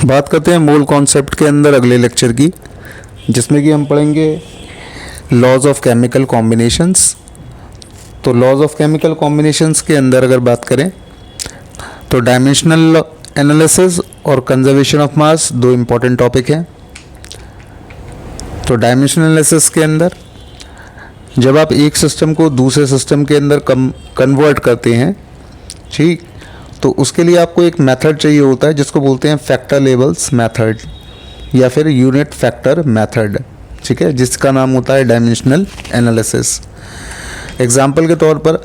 बात करते हैं मोल कॉन्सेप्ट के अंदर अगले लेक्चर की, जिसमें कि हम पढ़ेंगे लॉज ऑफ केमिकल कॉम्बिनेशंस। तो लॉज ऑफ केमिकल कॉम्बिनेशंस के अंदर अगर बात करें तो डायमेंशनल एनालिसिस और कंजर्वेशन ऑफ मास दो इम्पॉर्टेंट टॉपिक हैं। तो डायमेंशनल एनालिसिस के अंदर जब आप एक सिस्टम को दूसरे सिस्टम के अंदर कन्वर्ट करते हैं, ठीक, तो उसके लिए आपको एक मेथड चाहिए होता है जिसको बोलते हैं फैक्टर लेवल्स मेथड या फिर यूनिट फैक्टर मेथड, ठीक है, जिसका नाम होता है डायमेंशनल एनालिसिस। एग्जाम्पल के तौर पर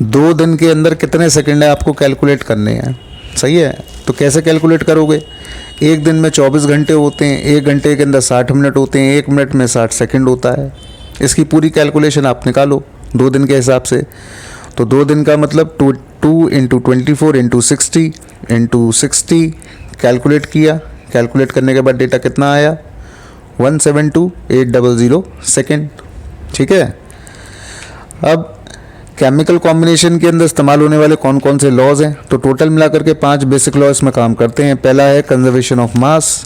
2 दिन के अंदर कितने सेकंड है आपको कैलकुलेट करने हैं, सही है। तो कैसे कैलकुलेट करोगे? एक दिन में 24 घंटे होते हैं, 1 घंटे के अंदर 60 मिनट होते हैं, 1 मिनट में 60 सेकंड होता है। इसकी पूरी कैलकुलेशन आप निकालो 2 दिन के हिसाब से। तो 2 दिन का मतलब 2 × 24 × 60 कैलकुलेट किया। कैलकुलेट करने के बाद डेटा कितना आया? 172,800 सेकेंड, ठीक है। अब केमिकल कॉम्बिनेशन के अंदर इस्तेमाल होने वाले कौन कौन से लॉज हैं? तो टोटल मिलाकर के 5 बेसिक लॉ इसमें काम करते हैं। पहला है कंजर्वेशन ऑफ मास,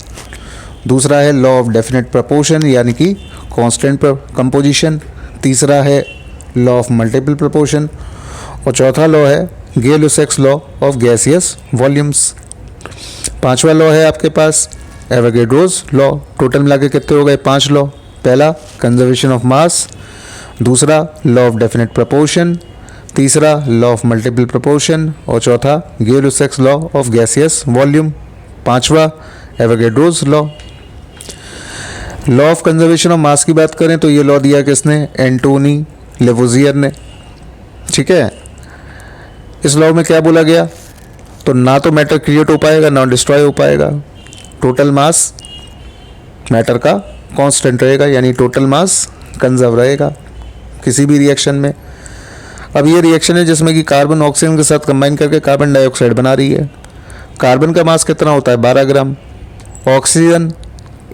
दूसरा है लॉ ऑफ डेफिनेट प्रपोर्शन यानी कि कांस्टेंट कंपोजिशन, तीसरा है लॉ ऑफ मल्टीपल प्रपोर्शन और चौथा लॉ है Gay-Lussac's law of gaseous volumes. 5वां लॉ है आपके पास एवोगैड्रोस लॉ। टोटल मिला के कितने हो गए? 5 लॉ। पहला कंजर्वेशन ऑफ मास, दूसरा लॉ ऑफ डेफिनेट प्रपोर्शन, तीसरा लॉ ऑफ मल्टीपल प्रपोर्शन और चौथा Gay-Lussac's law of gaseous volume, 5वां Avogadro's law. Law of conservation of mass की बात करें तो ये लॉ दिया किसने? एंटोनी लेवोजियर ने, ठीक है। इस लॉ में क्या बोला गया? तो ना तो मैटर क्रिएट हो पाएगा ना डिस्ट्रॉय हो पाएगा। टोटल मास मैटर का कांस्टेंट रहेगा, यानी टोटल मास कंजर्व रहेगा किसी भी रिएक्शन में। अब ये रिएक्शन है जिसमें कि कार्बन ऑक्सीजन के साथ कंबाइन करके कार्बन डाइऑक्साइड बना रही है। कार्बन का मास कितना होता है? 12 ग्राम। ऑक्सीजन,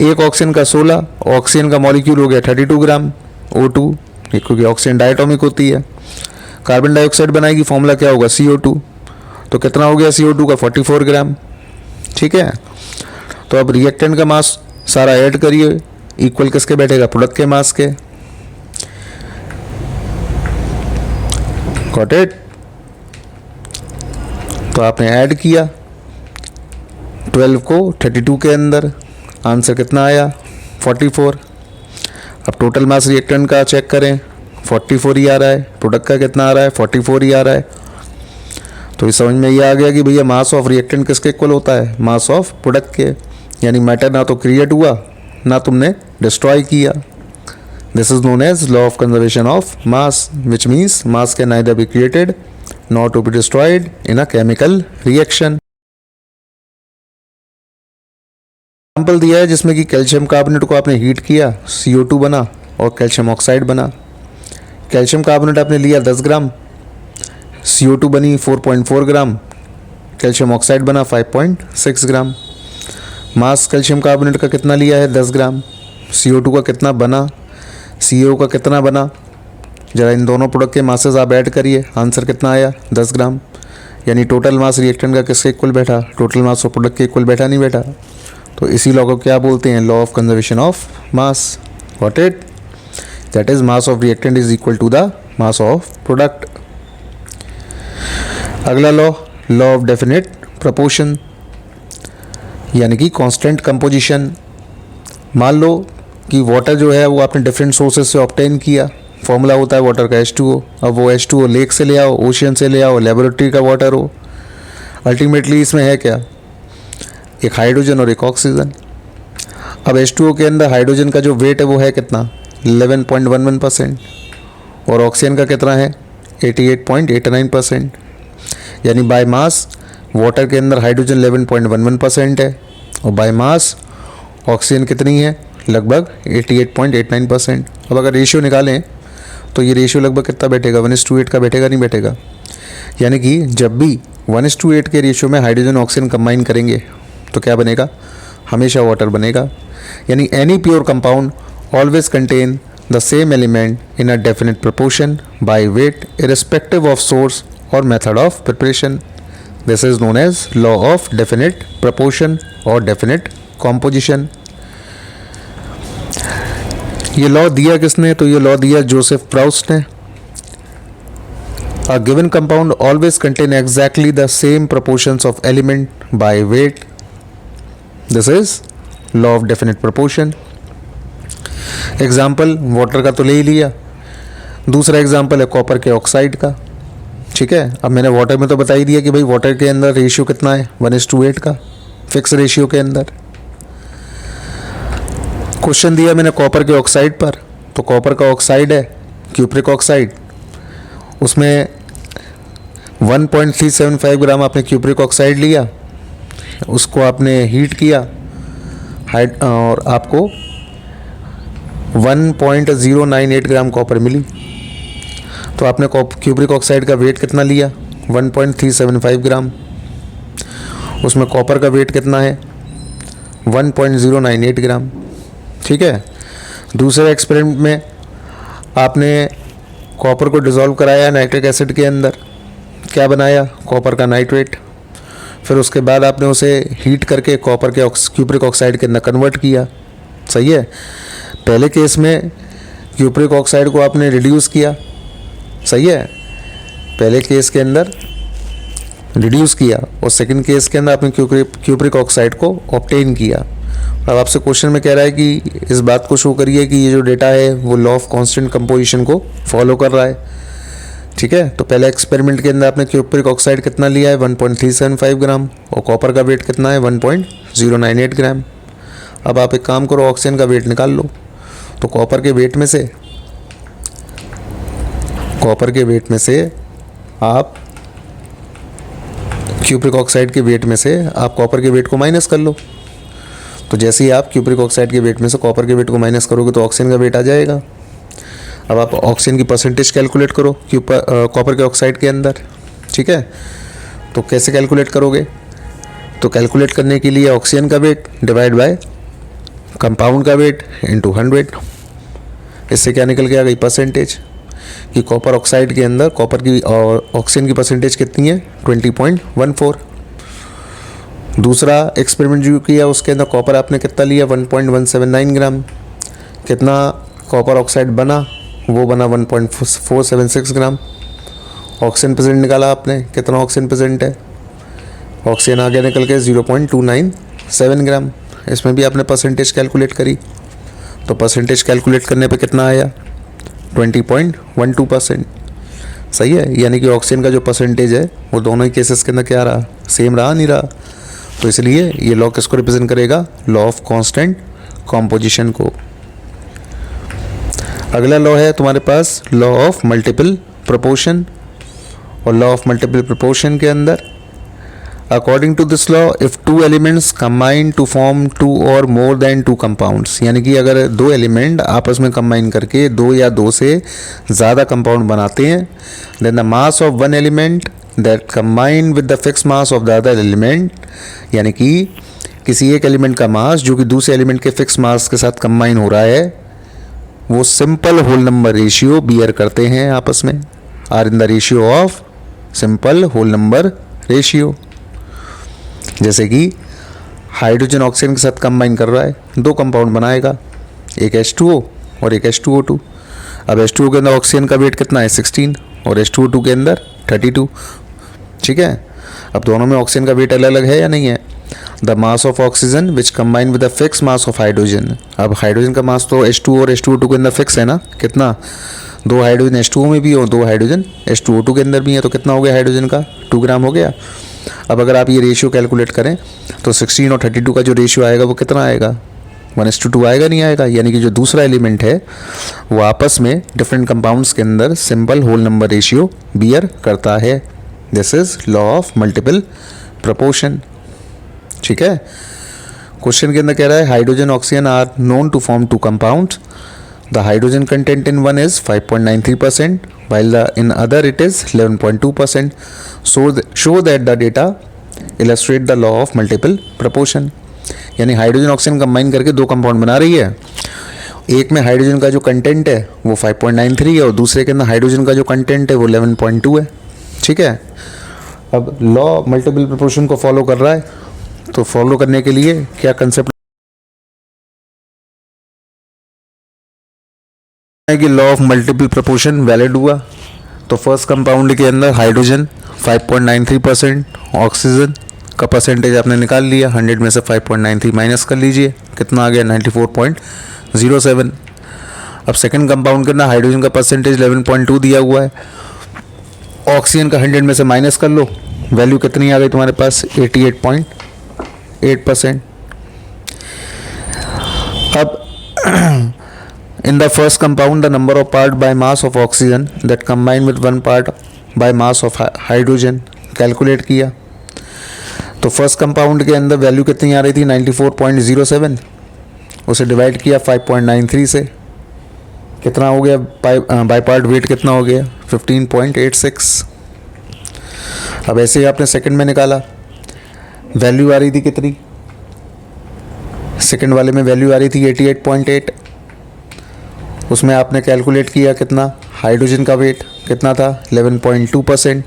एक ऑक्सीजन का 16, ऑक्सीजन का मॉलिक्यूल हो गया 32 ग्राम O2, क्योंकि ऑक्सीजन डायटोमिक होती है। कार्बन डाइऑक्साइड बनाएगी, फॉर्मूला क्या होगा? CO2। तो कितना हो गया CO2 का? 44 ग्राम, ठीक है। तो अब रिएक्टेंट का मास सारा ऐड करिए, इक्वल किसके बैठेगा? प्रोडक्ट के मास के। Got it? तो आपने ऐड किया 12 को 32 के अंदर, आंसर कितना आया? 44। अब टोटल मास रिएक्टेंट का चेक करें, 44 ही आ रहा है। प्रोडक्ट का कितना आ रहा है? 44 ही आ रहा है। तो इस समझ में ये आ गया कि भैया मास ऑफ रिएक्टेंट किसके इक्वल होता है? मास ऑफ प्रोडक्ट के, यानी मैटर ना तो क्रिएट हुआ ना तुमने डिस्ट्रॉय किया। This is known as law of conservation of mass, which means mass can neither be created not to be destroyed in a chemical reaction. Example दिया है जिसमें कि कैल्शियम कार्बोनेट को आपने हीट किया, CO2 बना और कैल्शियम ऑक्साइड बना। कैल्शियम कार्बोनेट आपने लिया 10 ग्राम, CO2 बनी 4.4 ग्राम, कैल्शियम ऑक्साइड बना 5.6 ग्राम। मास कैल्शियम कार्बोनेट का कितना लिया है? 10 ग्राम। CO2 का कितना बना? CO का कितना बना? जरा इन दोनों प्रोडक्ट के मासेस आप ऐड करिए, आंसर कितना आया? 10 ग्राम। यानी टोटल मास रिएक्टेंट का किसके इक्वल बैठा? टोटल मास ऑफ प्रोडक्ट के इक्वल बैठा, नहीं बैठा। तो इसी लॉ को क्या बोलते हैं? Law of conservation of mass. Got it? That is mass of reactant is equal to the mass of product. अगला law, law of definite proportion यानी कि कांस्टेंट कंपोजिशन। मान लो कि वाटर जो है वो आपने डिफरेंट सोर्सेज से ऑब्टेन किया, फॉर्मूला होता है वाटर का H2O। अब वो H2O लेक से ले आओ, ओशियन से ले आओ, लेबोरेटरी का वाटर हो, अल्टीमेटली इसमें है क्या? एक हाइड्रोजन और एक ऑक्सीजन। अब H2O के अंदर हाइड्रोजन का जो वेट है वो है कितना? 11.11% और ऑक्सीजन का कितना है? 88.89%। यानी बाय मास वाटर के अंदर हाइड्रोजन 11.11% है और बाय मास ऑक्सीजन कितनी है? लगभग 88.89%। अब अगर रेशियो निकालें तो ये रेशियो लगभग कितना बैठेगा? 1:8 का बैठेगा, नहीं बैठेगा? यानी कि जब भी 1:8 के रेशियो में हाइड्रोजन ऑक्सीजन कंबाइन करेंगे तो क्या बनेगा? हमेशा वाटर बनेगा। यानी any pure compound always contain the same element in a definite proportion by weight irrespective of source और method of preparation. This is known as law of definite proportion और definite composition. ये law दिया किसने? तो ये law दिया Joseph Proust ने। A given compound always contain exactly the same proportions of element by weight. This is law of definite proportion. Example water का तो ले ही लिया, दूसरा एग्जाम्पल है कॉपर के ऑक्साइड का। ठीक है, अब मैंने वाटर में तो बता ही दिया कि भाई वाटर के अंदर रेशियो कितना है, 1:8 का फिक्स रेशियो के अंदर। क्वेश्चन दिया मैंने कॉपर के ऑक्साइड पर, तो कॉपर का ऑक्साइड है क्यूप्रिक ऑक्साइड, उसमें 1.375 ग्राम आपने क्यूप्रिक ऑक्साइड लिया, उसको आपने हीट किया और आपको 1.098 ग्राम कॉपर मिली। तो आपने क्यूप्रिक ऑक्साइड का वेट कितना लिया? 1.375 ग्राम। उसमें कॉपर का वेट कितना है? 1.098 ग्राम। ठीक है, दूसरे एक्सपेरिमेंट में आपने कॉपर को डिसॉल्व कराया नाइट्रिक एसिड के अंदर, क्या बनाया? कॉपर का नाइट्रेट। फिर उसके बाद आपने उसे हीट करके कॉपर के क्यूप्रिक ऑक्साइड के अंदर कन्वर्ट किया। सही है, पहले केस में क्यूप्रिक ऑक्साइड को आपने रिड्यूस किया। सही है, पहले केस के अंदर रिड्यूस किया और सेकंड केस के अंदर आपने क्यूप्रिक ऑक्साइड को ऑब्टेन किया। अब आपसे क्वेश्चन में कह रहा है कि इस बात को शो करिए कि ये जो डेटा है वो लॉ ऑफ कांस्टेंट कंपोजिशन को फॉलो कर रहा है। ठीक है, तो पहले एक्सपेरिमेंट के अंदर आपने क्यूप्रिक ऑक्साइड कितना लिया है? 1.375 ग्राम और कॉपर का वेट कितना है? 1.098 ग्राम। अब आप एक काम करो, ऑक्सीजन का वेट निकाल लो। तो कॉपर के वेट में से आप क्यूप्रिक ऑक्साइड के वेट में से आप कॉपर के वेट को माइनस कर लो। तो जैसे ही आप क्यूप्रिक ऑक्साइड के वेट में से कॉपर के वेट को माइनस करोगे तो ऑक्सीजन का वेट आ जाएगा। अब आप ऑक्सीजन की परसेंटेज कैलकुलेट करो कॉपर के ऑक्साइड के अंदर। ठीक है, तो कैसे कैलकुलेट करोगे? तो कैलकुलेट करने के लिए ऑक्सीजन का वेट डिवाइड बाय कंपाउंड का वेट इनटू 100। इससे क्या निकल के आ गई? परसेंटेज, कि कॉपर ऑक्साइड के अंदर कॉपर की और ऑक्सीजन की परसेंटेज कितनी है? 20.14। दूसरा एक्सपेरिमेंट जो किया उसके अंदर कॉपर आपने कितना लिया? 1.179 ग्राम। कितना कॉपर ऑक्साइड बना? वो बना 1.476 ग्राम। ऑक्सीजन प्रेजेंट निकाला आपने, कितना ऑक्सीजन प्रेजेंट है? ऑक्सीजन आ गया निकल के 0.297 ग्राम। इसमें भी आपने परसेंटेज कैलकुलेट करी, तो परसेंटेज कैलकुलेट करने पे कितना आया? 20.12%। सही है, यानी कि ऑक्सीजन का जो परसेंटेज है वो दोनों ही केसेस के अंदर क्या रहा? सेम रहा, नहीं रहा? तो इसलिए ये लॉ किसको रिप्रेजेंट करेगा? लॉ ऑफ कांस्टेंट कॉम्पोजिशन को। अगला लॉ है तुम्हारे पास लॉ ऑफ मल्टीपल प्रोपोर्शन। और लॉ ऑफ मल्टीपल प्रोपोर्शन के अंदर according to this law if two elements combine to form two or more then two compounds, यानी कि अगर दो एलिमेंट आपस में कंबाइन करके दो या दो से ज़्यादा कंपाउंड बनाते हैं, then the mass of one element that combine with the fix mass of the other element, यानी कि किसी एक एलिमेंट का मास जो कि दूसरे एलिमेंट के फिक्स मास के साथ कंबाइन हो रहा है, वो simple whole number ratio bear करते हैं आपस में, are in the ratio of simple whole number ratio. जैसे कि हाइड्रोजन ऑक्सीजन के साथ कंबाइन कर रहा है, दो कंपाउंड बनाएगा, एक H2O और एक H2O2। अब H2O के अंदर ऑक्सीजन का वेट कितना है? 16 और H2O2 के अंदर 32। ठीक है, अब दोनों में ऑक्सीजन का वेट अलग अलग है या नहीं है? The mass of oxygen which combine with the fix mass of hydrogen. अब हाइड्रोजन का मास तो H2O और H2O2 के अंदर फिक्स है ना, कितना? दो हाइड्रोजन H2O में भी और दो हाइड्रोजन H2O2 के अंदर भी है, तो कितना हो गया हाइड्रोजन का? 2 ग्राम हो गया। अब अगर आप ये रेशियो कैलकुलेट करें तो 16 और 32 का जो रेशियो आएगा वो कितना आएगा? 1:2 आएगा, नहीं आएगा? यानी कि जो दूसरा एलिमेंट है वो आपस में डिफरेंट कंपाउंड्स के अंदर simple whole number ratio bear करता है। This is law of multiple proportion. ठीक है, क्वेश्चन के अंदर कह रहा है hydrogen oxygen are known to form two compounds. The hydrogen content in one is 5.93% while in other it is 11.2%. Show that the data illustrate the law of multiple proportion. यानी hydrogen oxygen combine करके दो compound बना रही है, एक में hydrogen का जो कंटेंट है वो 5.93 है और दूसरे के अंदर हाइड्रोजन का जो कंटेंट है वो 11.2 है। ठीक है, अब लॉ मल्टीपल प्रोपोर्शन को फॉलो कर रहा है, तो फॉलो करने के लिए क्या कंसेप्ट है कि law of multiple proportion valid हुआ। तो फर्स्ट कंपाउंड के अंदर हाइड्रोजन 5.93%, ऑक्सीजन का परसेंटेज आपने निकाल लिया, 100 में से 5.93 माइनस कर लीजिए, कितना आ गया 94.07। अब सेकंड कंपाउंड के अंदर हाइड्रोजन का परसेंटेज 11.2 दिया हुआ है, ऑक्सीजन का 100 में से माइनस कर लो, वैल्यू कितनी आ गई तुम्हारे पास 88.8%। अब in the first compound the number of part by mass of oxygen that combine with one part by mass of hydrogen calculate किया। तो फर्स्ट कंपाउंड के अंदर वैल्यू कितनी आ रही थी 94.07, उसे डिवाइड किया 5.93 से, कितना हो गया बाय पार्ट वेट कितना हो गया 15.86। अब ऐसे ही आपने सेकंड में निकाला, वैल्यू आ रही थी कितनी, सेकंड वाले में वैल्यू आ रही थी 88.8, उसमें आपने कैलकुलेट किया कितना, हाइड्रोजन का वेट कितना था 11.2%,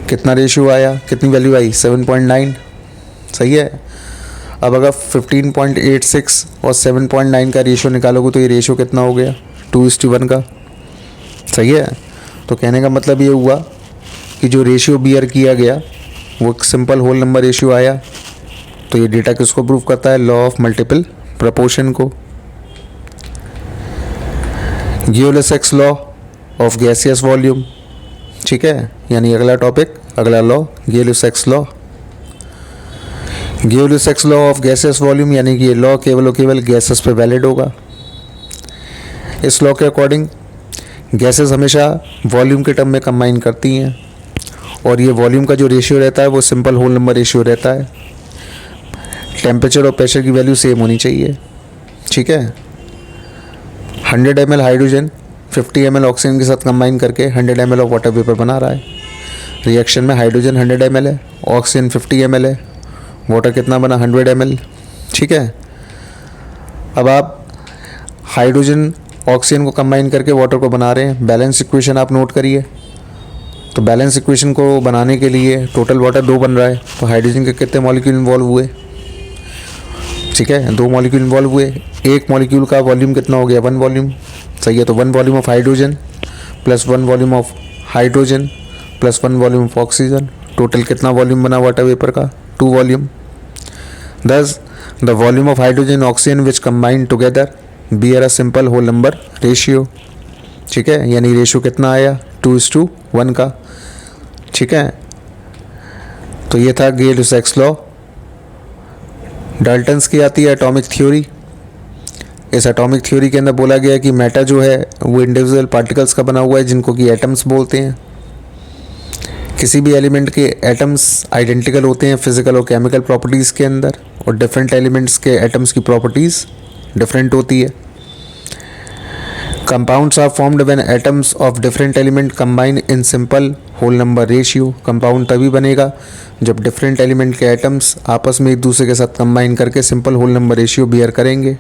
कितना रेशियो आया, कितनी वैल्यू आई 7.9, सही है। अब अगर 15.86 और 7.9 का रेशियो निकालोगे तो ये रेशियो कितना हो गया 2:1 का, सही है। तो कहने का मतलब ये हुआ कि जो रेशियो बियर किया गया वो एक सिंपल होल नंबर रेशियो आया। तो ये डेटा किसको प्रूव करता है, लॉ ऑफ मल्टीपल प्रोपोर्शन को। Gay-Lussac's law of gaseous volume, ठीक है, यानी अगला टॉपिक, अगला law Gay-Lussac's law. Gay-Lussac's law of gaseous volume यानी कि ये लॉ केवल और केवल गैसेस पे वैलिड होगा। इस लॉ के अकॉर्डिंग गैसेस हमेशा वॉल्यूम के टर्म में कंबाइन करती हैं, और ये वॉल्यूम का जो रेशियो रहता है वो सिंपल होल नंबर रेशियो रहता है। टेम्परेचर और प्रेशर की वैल्यू सेम होनी चाहिए, ठीक है। 100 ml हाइड्रोजन 50 ml ऑक्सीजन के साथ कंबाइन करके 100 ml ऑफ वाटर वेपर बना रहा है। रिएक्शन में हाइड्रोजन 100 ml है, ऑक्सीजन 50 ml है, वाटर कितना बना 100 ml, ठीक है। अब आप हाइड्रोजन ऑक्सीजन को कंबाइन करके वाटर को बना रहे हैं, बैलेंस इक्वेशन आप नोट करिए। तो बैलेंस इक्वेशन को बनाने के लिए टोटल वाटर 2 बन रहा है, तो हाइड्रोजन के कितने मॉलिक्यूल इन्वॉल्व हुए, ठीक है, 2 मॉलिक्यूल इन्वॉल्व हुए। एक मॉलिक्यूल का वॉल्यूम कितना हो गया 1 वॉल्यूम, सही है। तो 1 volume of hydrogen plus 1 volume of hydrogen plus 1 volume of oxygen, total कितना वॉल्यूम बना वाटर वेपर का 2 volume. Thus the volume of hydrogen and oxygen which combine together bear a simple whole number ratio, ठीक है, यानी ratio कितना आया 2:1 का, ठीक है। तो ये था गियोले-सेक्स लॉ। डाल्टन्स की आती है एटॉमिक थ्योरी। इस एटॉमिक थ्योरी के अंदर बोला गया है कि मैटर जो है वो इंडिविजुअल पार्टिकल्स का बना हुआ है जिनको कि एटम्स बोलते हैं। किसी भी एलिमेंट के एटम्स आइडेंटिकल होते हैं फिजिकल और केमिकल प्रॉपर्टीज़ के अंदर, और डिफरेंट एलिमेंट्स के एटम्स की प्रॉपर्टीज़ डिफरेंट होती है। Compounds are formed when atoms of different element combine in simple whole number ratio. Compound तभी बनेगा जब डिफरेंट एलिमेंट के एटम्स आपस में एक दूसरे के साथ कंबाइन करके simple whole number ratio bear करेंगे,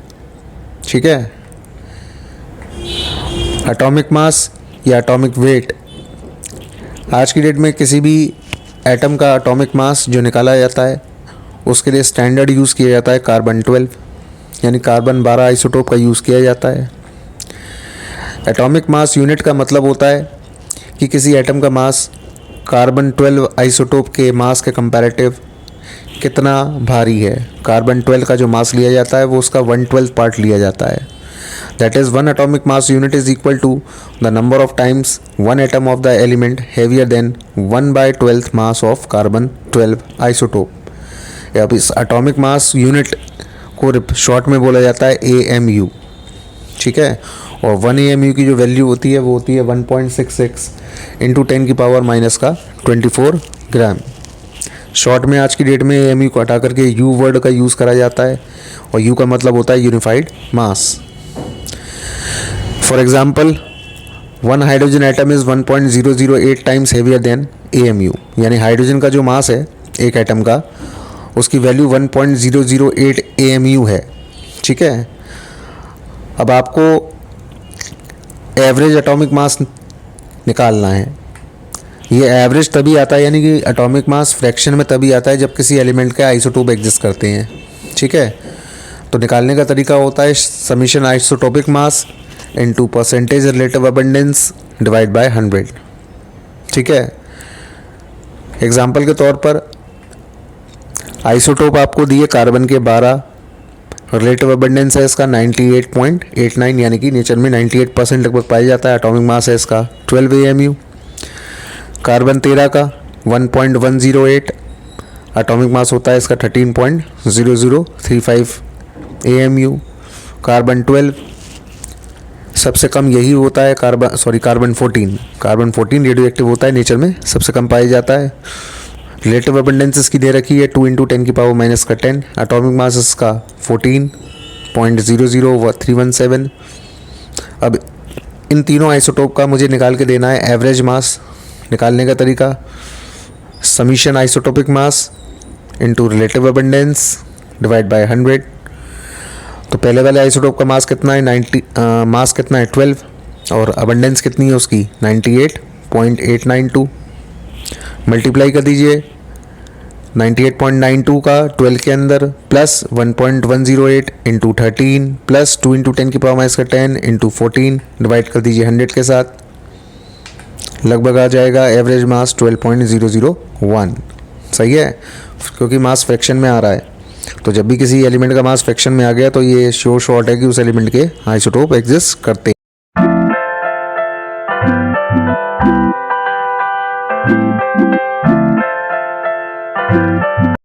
ठीक है। एटॉमिक मास या एटॉमिक वेट, आज की डेट में किसी भी एटम का एटॉमिक मास जो निकाला जाता है उसके लिए स्टैंडर्ड यूज़ किया जाता है कार्बन 12, यानी कार्बन 12 आइसोटोप का यूज़ किया जाता है। एटॉमिक मास यूनिट का मतलब होता है कि किसी एटम का मास कार्बन 12 आइसोटोप के मास के कंपैरेटिव कितना भारी है। कार्बन 12 का जो मास लिया जाता है वो उसका 1/12 पार्ट लिया जाता है। That is, one atomic mass unit is equal to the number of times one atom of the element heavier than 1/12th mass of carbon 12 isotope। अब इस एटॉमिक मास यूनिट को शॉर्ट में बोला जाता है AMU, ठीक है। और 1 AMU की जो वैल्यू होती है वो होती है 1.66 इंटू 10 की पावर माइनस का 24 ग्राम। शॉर्ट में आज की डेट में AMU को हटा करके U वर्ड का यूज़ करा जाता है, और U का मतलब होता है unified mass. For example, 1 hydrogen atom is 1.008 times heavier than AMU, यानी हाइड्रोजन का जो मास है एक एटम का उसकी वैल्यू 1.008 AMU है, ठीक है। अब आपको एवरेज एटॉमिक मास निकालना है। ये एवरेज तभी आता है, यानी कि एटॉमिक मास फ्रैक्शन में तभी आता है जब किसी एलिमेंट के आइसोटोप एग्जिस्ट करते हैं, ठीक है। तो निकालने का तरीका होता है summation isotopic mass into percentage relative abundance divide by 100, ठीक है। एग्जांपल के तौर पर आइसोटोप आपको दिए कार्बन के 12, रिलेटिव अबंडेंस है इसका 98.89, यानी कि नेचर में 98% लगभग पाया जाता है। एटॉमिक मास है इसका 12 AMU। कार्बन 13 का 1.108, एटॉमिक मास होता है इसका 13.0035 AMU। कार्बन 12 सबसे कम यही होता है, कार्बन 14 रेडियो एक्टिव होता है, नेचर में सबसे कम पाया जाता है। रिलेटिव अबंडेंस इसकी दे रखी है 2 × 10⁻⁻10। एटॉमिक मास इसका 14.00317। अब इन तीनों आइसोटोप का मुझे निकाल के देना है एवरेज मास। निकालने का तरीका summation isotopic mass into relative abundance divide by 100। तो पहले वाले आइसोटोप का मास कितना है 12 और अबंडेंस कितनी है उसकी 98.892। मल्टीप्लाई कर दीजिए 98.92 का 12 के अंदर plus 1.108 into 13 plus 2 × 10⁻10 into 14 divide कर दीजिए 100 के साथ, लगभग आ जाएगा एवरेज मास 12.001। सही है, क्योंकि मास फ्रैक्शन में आ रहा है। तो जब भी किसी एलिमेंट का मास फ्रैक्शन में आ गया तो ये श्योर शॉर्ट है कि उस एलिमेंट के आइसोटोप एग्जिस्ट करते हैं।